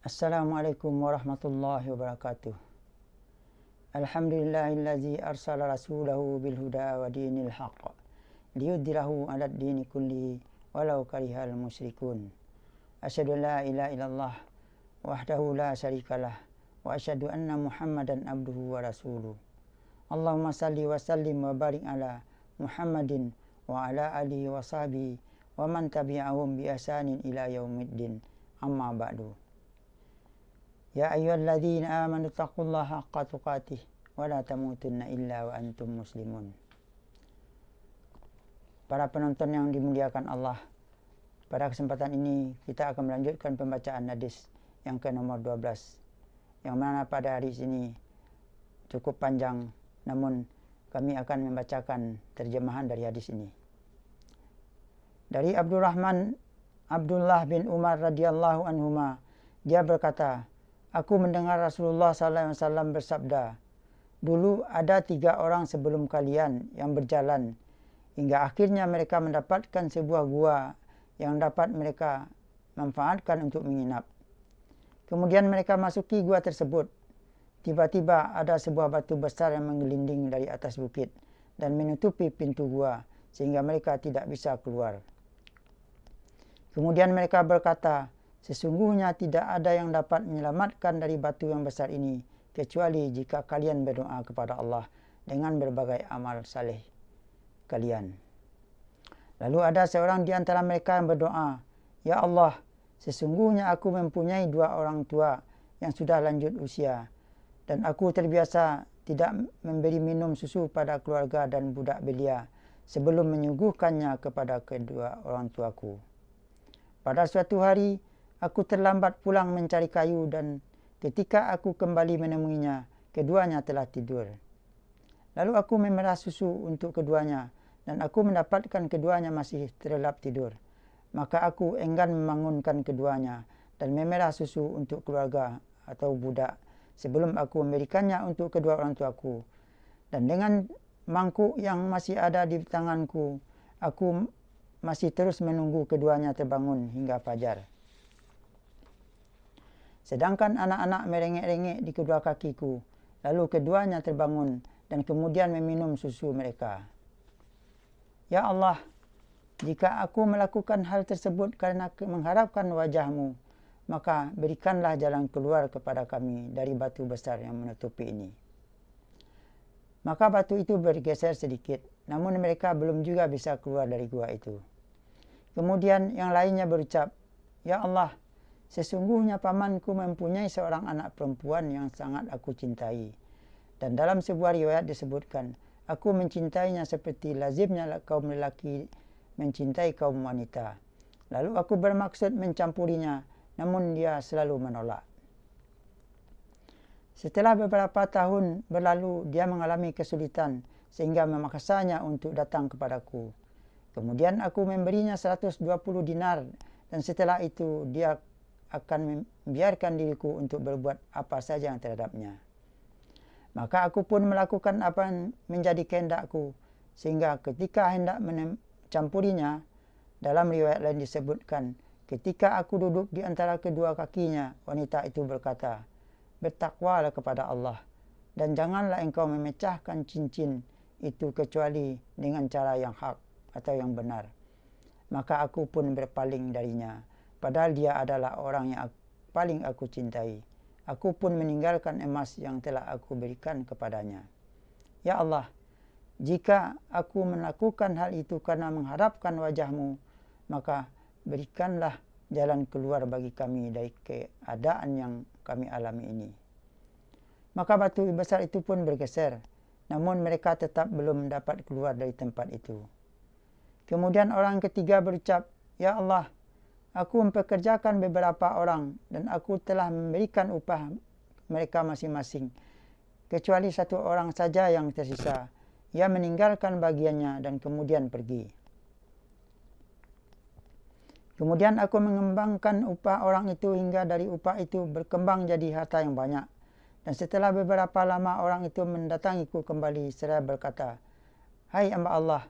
Assalamualaikum warahmatullahi wabarakatuh. Alhamdulillahillazi arsala rasulahu bilhuda wa dinil haqq liyudhhirahu 'alad dini kullihi walau karihal musyrikun. Asyhadu an la ilaha illallah wahdahu la syarikalah wa asyhadu anna Muhammadan abduhu wa rasuluh. Allahumma salli wa sallim wa barik ala Muhammadin wa ala alihi wa sahbihi wa man tabi'ahum bi ihsanin ila yaumiddin. Amma ba'du. Ya ayyuhalladzina amanu taqullaha haqqa tuqatih wa la tamutunna illa wa antum muslimun. Para penonton yang dimuliakan Allah, pada kesempatan ini kita akan melanjutkan pembacaan hadis yang ke nomor 12, yang mana pada hari ini cukup panjang, namun kami akan membacakan terjemahan dari hadis ini. Dari Abdullah bin Umar radhiyallahu anhuma, dia berkata, aku mendengar Rasulullah SAW bersabda, dulu ada 3 orang sebelum kalian yang berjalan, hingga akhirnya mereka mendapatkan sebuah gua yang dapat mereka manfaatkan untuk menginap. Kemudian mereka masuki gua tersebut. Tiba-tiba ada sebuah batu besar yang menggelinding dari atas bukit dan menutupi pintu gua, sehingga mereka tidak bisa keluar. Kemudian mereka berkata, sesungguhnya tidak ada yang dapat menyelamatkan dari batu yang besar ini, kecuali jika kalian berdoa kepada Allah dengan berbagai amal saleh kalian. Lalu ada seorang di antara mereka yang berdoa, ya Allah, sesungguhnya aku mempunyai 2 orang tua yang sudah lanjut usia, dan aku terbiasa tidak memberi minum susu pada keluarga dan budak belia sebelum menyuguhkannya kepada kedua orang tuaku. Pada suatu hari, aku terlambat pulang mencari kayu dan ketika aku kembali menemuinya, keduanya telah tidur. Lalu aku memerah susu untuk keduanya dan aku mendapatkan keduanya masih terlelap tidur. Maka aku enggan membangunkan keduanya dan memerah susu untuk keluarga atau budak sebelum aku memberikannya untuk kedua orang tuaku. Dan dengan mangkuk yang masih ada di tanganku, aku masih terus menunggu keduanya terbangun hingga fajar. Sedangkan anak-anak merengek-rengek di kedua kakiku. Lalu keduanya terbangun dan kemudian meminum susu mereka. Ya Allah, jika aku melakukan hal tersebut karena mengharapkan wajah-Mu, maka berikanlah jalan keluar kepada kami dari batu besar yang menutupi ini. Maka batu itu bergeser sedikit, namun mereka belum juga bisa keluar dari gua itu. Kemudian yang lainnya berucap, ya Allah, sesungguhnya pamanku mempunyai seorang anak perempuan yang sangat aku cintai. Dan dalam sebuah riwayat disebutkan, aku mencintainya seperti lazimnya kaum lelaki mencintai kaum wanita. Lalu aku bermaksud mencampurinya, namun dia selalu menolak. Setelah beberapa tahun berlalu, dia mengalami kesulitan sehingga memaksanya untuk datang kepadaku. Kemudian aku memberinya 120 dinar dan setelah itu dia akan membiarkan diriku untuk berbuat apa saja yang terhadapnya. Maka aku pun melakukan apa yang menjadi kehendakku, sehingga ketika hendak mencampurinya, dalam riwayat lain disebutkan, ketika aku duduk di antara kedua kakinya, wanita itu berkata, bertakwalah kepada Allah, dan janganlah engkau memecahkan cincin itu kecuali dengan cara yang hak atau yang benar. Maka aku pun berpaling darinya, padahal dia adalah orang yang paling aku cintai. Aku pun meninggalkan emas yang telah aku berikan kepadanya. Ya Allah, jika aku melakukan hal itu karena mengharapkan wajah-Mu, maka berikanlah jalan keluar bagi kami dari keadaan yang kami alami ini. Maka batu besar itu pun bergeser, namun mereka tetap belum dapat keluar dari tempat itu. Kemudian orang ketiga berucap, ya Allah, aku mempekerjakan beberapa orang dan aku telah memberikan upah mereka masing-masing, kecuali 1 orang saja yang tersisa. Ia meninggalkan bagiannya dan kemudian pergi. Kemudian aku mengembangkan upah orang itu hingga dari upah itu berkembang jadi harta yang banyak. Dan setelah beberapa lama orang itu mendatangiku kembali seraya berkata, hai hamba Allah,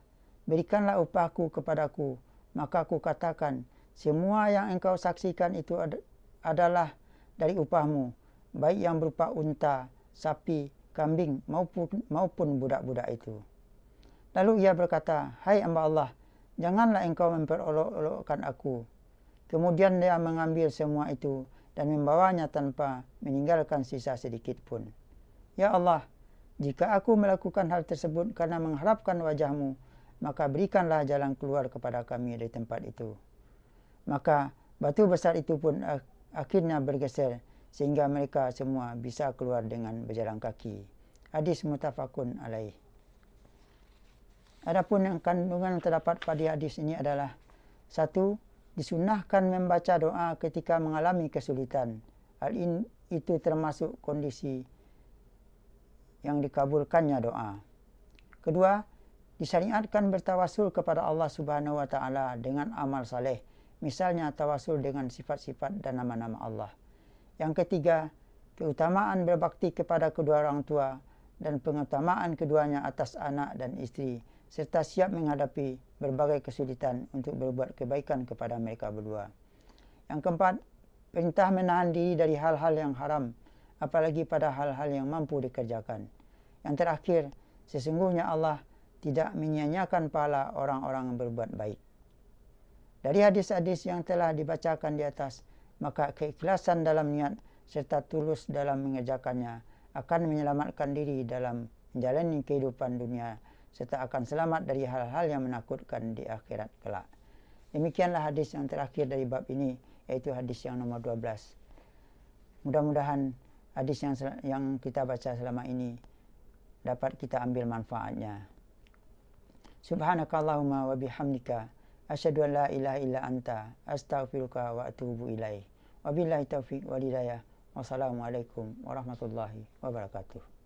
berikanlah upahku kepadaku. Maka aku katakan, semua yang engkau saksikan itu adalah dari upahmu, baik yang berupa unta, sapi, kambing maupun budak-budak itu. Lalu ia berkata, "Hai hamba Allah, janganlah engkau memperolok-olokkan aku." Kemudian dia mengambil semua itu dan membawanya tanpa meninggalkan sisa sedikit pun. Ya Allah, jika aku melakukan hal tersebut karena mengharapkan wajah-Mu, maka berikanlah jalan keluar kepada kami dari tempat itu. Maka batu besar itu pun akhirnya bergeser sehingga mereka semua bisa keluar dengan berjalan kaki. Hadis muttafaqun alaih. Adapun yang kandungan terdapat pada hadis ini adalah: 1. Disunahkan membaca doa ketika mengalami kesulitan. Hal ini itu termasuk kondisi yang dikabulkannya doa. 2. Disyariatkan bertawasul kepada Allah Subhanahu wa taala dengan amal saleh, misalnya tawasul dengan sifat-sifat dan nama-nama Allah. Yang 3, keutamaan berbakti kepada kedua orang tua dan pengutamaan keduanya atas anak dan istri, serta siap menghadapi berbagai kesulitan untuk berbuat kebaikan kepada mereka berdua. Yang 4, perintah menahan diri dari hal-hal yang haram, apalagi pada hal-hal yang mampu dikerjakan. Yang terakhir, sesungguhnya Allah tidak menyia-nyiakan pahala orang-orang yang berbuat baik. Dari hadis-hadis yang telah dibacakan di atas, maka keikhlasan dalam niat serta tulus dalam mengerjakannya akan menyelamatkan diri dalam menjalani kehidupan dunia serta akan selamat dari hal-hal yang menakutkan di akhirat kelak. Demikianlah hadis yang terakhir dari bab ini, yaitu hadis yang nomor 12. Mudah-mudahan hadis yang kita baca selama ini dapat kita ambil manfaatnya. Subhanakallahumma wa bihamdika asyhadu an la ilaha illa anta astaghfiruka wa atubu ilaih. Wabillahi taufiq wal hidayah. Wassalamualaikum warahmatullahi wabarakatuh.